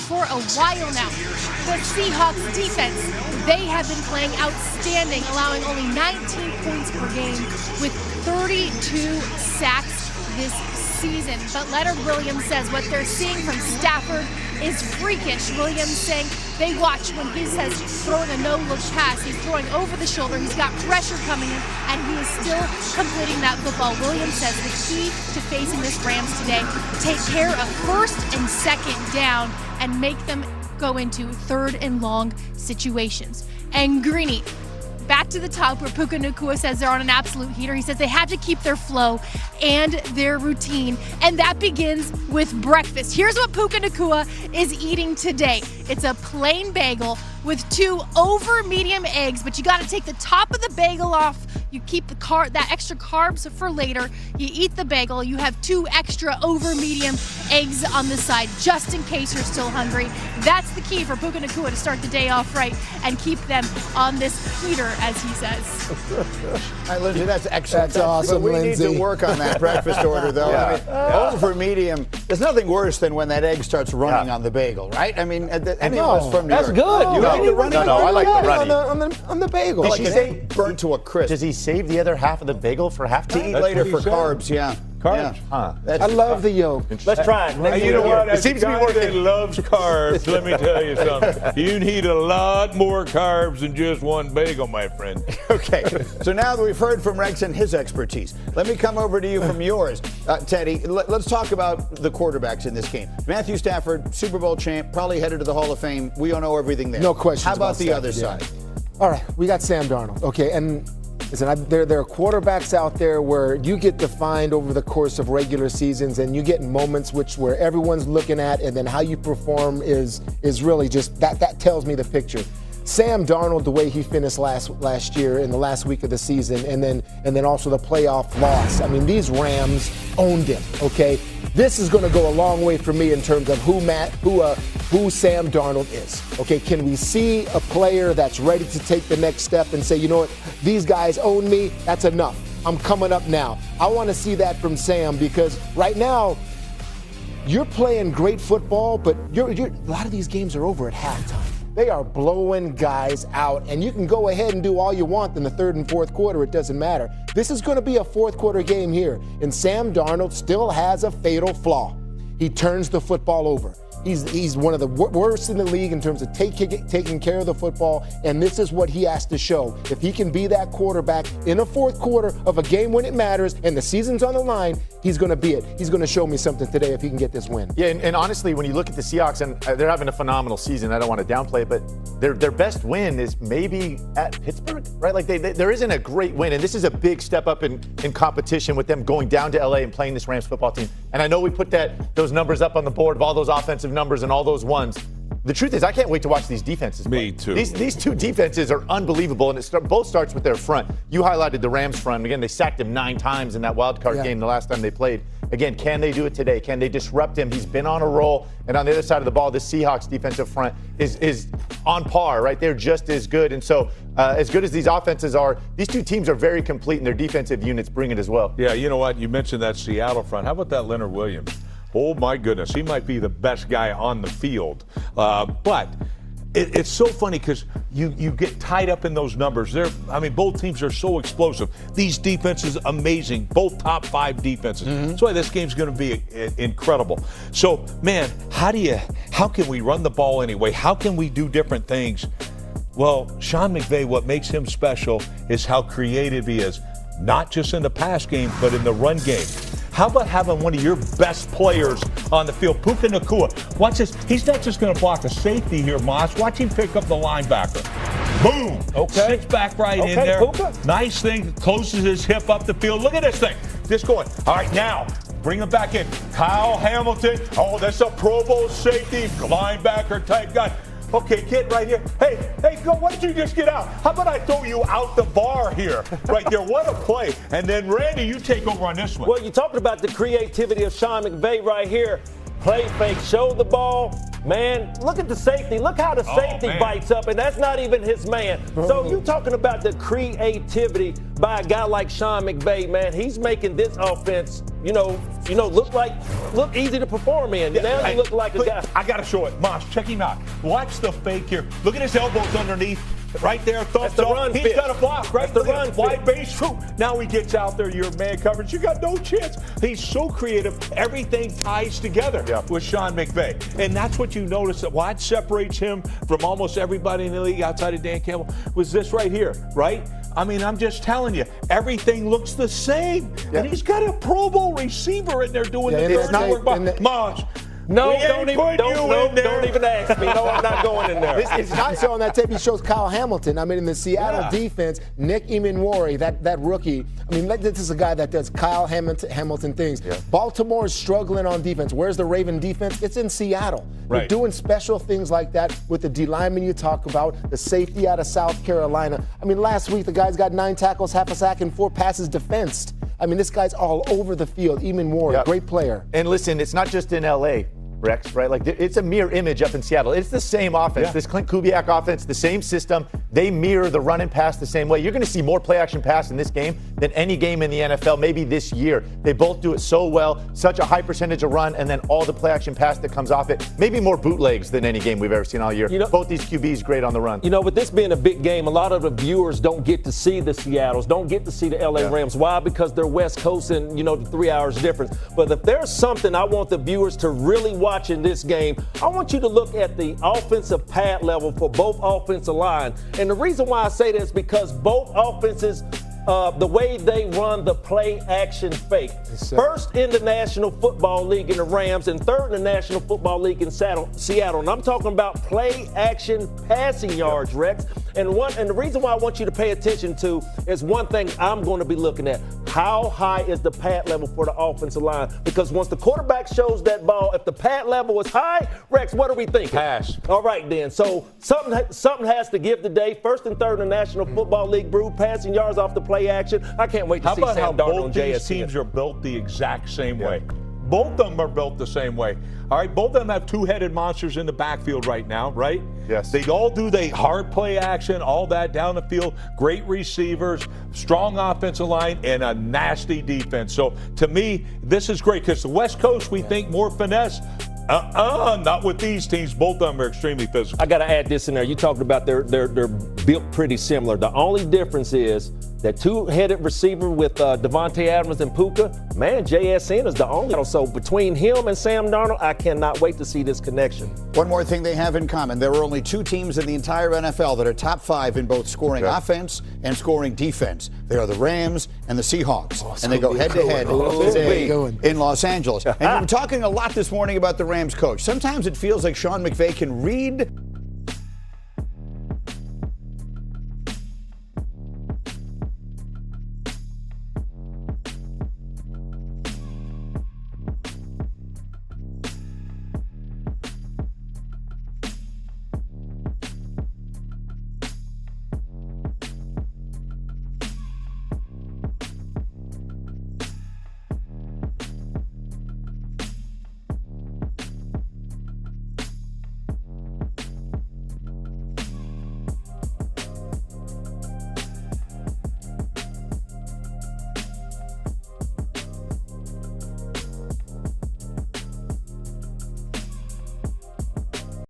for a while now. The Seahawks defense, they have been playing outstanding, allowing only 19 points per game with 32 sacks this season. But Leonard Williams says what they're seeing from Stafford is freakish. Williams saying they watch when he says throwing a no-look pass. He's throwing over the shoulder. He's got pressure coming in, and he is still completing that football. Williams says the key to facing this Rams today, take care of first and second down and make them go into third and long situations. And Greeny, back to the top where Puka Nacua says they're on an absolute heater. He says they have to keep their flow and their routine, and that begins with breakfast. Here's what Puka Nacua is eating today. It's a plain bagel with 2 over medium eggs, but you got to take the top of the bagel off. You keep that extra carbs for later. You eat the bagel. You have 2 extra over medium eggs on the side, just in case you're still hungry. That's the key for Puka Nacua to start the day off right and keep them on this heater, as he says. All right, Lindsay, that's excellent. That's awesome, but we Lindsay. need to work on that breakfast order, though. Yeah. I mean, over medium, there's nothing worse than when that egg starts running on the bagel, right? I mean, any of us from New That's York. good. You like the running? No, I like the running. On the bagel. Like an egg burnt to a crisp. Does he save the other half of the bagel for halftime? To eat later for carbs, yeah. Carbs? Yeah. Huh. I love the yolk. Let's try it. You know what? It seems to be working. That loves carbs. Let me tell you something. You need a lot more carbs than just one bagel, my friend. Okay, so now that we've heard from Rex and his expertise, let me come over to you from yours. Teddy, let's talk about the quarterbacks in this game. Matthew Stafford, Super Bowl champ, probably headed to the Hall of Fame. We all know everything there. No question. How about the Stafford, other side? All right, we got Sam Darnold. Okay, and listen, there are quarterbacks out there where you get defined over the course of regular seasons, and you get moments where everyone's looking at, and then how you perform is really just that tells me the picture. Sam Darnold, the way he finished last year in the last week of the season, and then also the playoff loss. I mean, these Rams owned him. Okay, this is going to go a long way for me in terms of who Sam Darnold is. Okay, can we see a player that's ready to take the next step and say, you know what, these guys own me. That's enough. I'm coming up now. I want to see that from Sam, because right now you're playing great football, but a lot of these games are over at halftime. They are blowing guys out, and you can go ahead and do all you want in the third and fourth quarter. It doesn't matter. This is going to be a fourth quarter game here, and Sam Darnold still has a fatal flaw. He turns the football over. He's one of the worst in the league in terms of taking care of the football, and this is what he has to show. If he can be that quarterback in a fourth quarter of a game when it matters and the season's on the line, he's going to be it. He's going to show me something today if he can get this win. Yeah, and honestly, when you look at the Seahawks, and they're having a phenomenal season, I don't want to downplay it, but their best win is maybe at Pittsburgh, right? Like there isn't a great win, and this is a big step up in competition with them going down to LA and playing this Rams football team. And I know we put those numbers up on the board of all those offensive numbers and all those ones. The truth is, I can't wait to watch these defenses play. Me too. These 2 defenses are unbelievable, and both starts with their front. You highlighted the Rams front. Again, they sacked him 9 times in that wild card game the last time they played. Again, can they do it today? Can they disrupt him? He's been on a roll. And on the other side of the ball, the Seahawks defensive front is on par, right? They're just as good. And so as good as these offenses are, these 2 teams are very complete, and their defensive units bring it as well. Yeah, you know what? You mentioned that Seattle front. How about that Leonard Williams? Oh, my goodness. He might be the best guy on the field. But it's so funny because you get tied up in those numbers. Both teams are so explosive. These defenses, amazing. Both top 5 defenses. That's why this game's going to be incredible. So, man, how can we run the ball anyway? How can we do different things? Well, Sean McVay, what makes him special is how creative he is. Not just in the pass game, but in the run game. How about having one of your best players on the field, Puka Nacua? Watch this. He's not just going to block a safety here, Moss. Watch him pick up the linebacker. Boom. Okay. Sits back right in there. Puka. Nice thing. Closes his hip up the field. Look at this thing. Just going. All right, now, bring him back in. Kyle Hamilton. Oh, that's a Pro Bowl safety, linebacker type guy. Okay, kid right here. Hey, go, why don't you just get out? How about I throw you out the bar here? Right there, what a play. And then, Randy, you take over on this one. Well, you talked about the creativity of Sean McVay right here. play fake, show the ball. Man, look at the safety. Look how the safety bites up, and that's not even his man. So you talking about the creativity by a guy like Sean McVay, man. He's making this offense, look easy to perform in. Now he look like a guy. I got to show it. Moss, check him out. Watch the fake here. Look at his elbows underneath. Right there, thumbs the up. run He's fit. got a block, right? That's the run wide fit. base. Now he gets out there, your man coverage. You got no chance. He's so creative. Everything ties together with Sean McVay. And that's what you notice. What separates him from almost everybody in the league outside of Dan Campbell was this right here, right? I mean, I'm just telling you, everything looks the same. And he's got a Pro Bowl receiver in there doing the dirty work. Moss. No, don't even ask me. No, I'm not going in there. It's not so on that tape. He shows Kyle Hamilton. I mean, in the Seattle defense, Nick Emanwari, that rookie. I mean, this is a guy that does Kyle Hamilton things. Yeah. Baltimore is struggling on defense. Where's the Raven defense? It's in Seattle. They're doing special things like that with the D lineman you talk about, the safety out of South Carolina. I mean, last week the guy's got 9 tackles, half a sack, and 4 passes defensed. I mean, this guy's all over the field. Emanwari, great player. And listen, it's not just in L.A., Rex, right? Like, it's a mirror image up in Seattle. It's the same offense. This Clint Kubiak offense, the same system. They mirror the run and pass the same way. You're going to see more play-action pass in this game than any game in the NFL, maybe this year. They both do it so well, such a high percentage of run, and then all the play-action pass that comes off it. Maybe more bootlegs than any game we've ever seen all year. Both these QBs great on the run. With this being a big game, a lot of the viewers don't get to see the Seattles, don't get to see the LA Rams. Why? Because they're West Coast and, the 3 hours difference. But if there's something I want the viewers to really watch in this game, I want you to look at the offensive pad level for both offensive line. And the reason why I say this is because both offenses, the way they run the play action fake. First in the National Football League in the Rams and third in the National Football League in Seattle. And I'm talking about play action passing yards, Rex. And the reason why I want you to pay attention to is one thing I'm going to be looking at. How high is the pad level for the offensive line? Because once the quarterback shows that ball, if the pad level is high, Rex, what are we thinking? Pass. All right, then. So something has to give today. First and third in the National Football League, Brew, passing yards off the play action. I can't wait to see Sam Darnold and JSN. Both these teams are built the exact same way. Both of them are built the same way. All right, both of them have two-headed monsters in the backfield right now, right? Yes. They all do the hard play action, all that down the field, great receivers, strong offensive line, and a nasty defense. So, to me, this is great because the West Coast, we think more finesse. Not with these teams. Both of them are extremely physical. I got to add this in there. You talked about they're built pretty similar. The only difference is that two-headed receiver with Devontae Adams and Puka, man, JSN is the only. So between him and Sam Darnold, I cannot wait to see this connection. One more thing they have in common. There are only 2 teams in the entire NFL that are top 5 in both scoring offense and scoring defense. They are the Rams and the Seahawks. And they go head-to-head today in Los Angeles. And we're talking a lot this morning about the Rams coach. Sometimes it feels like Sean McVay can read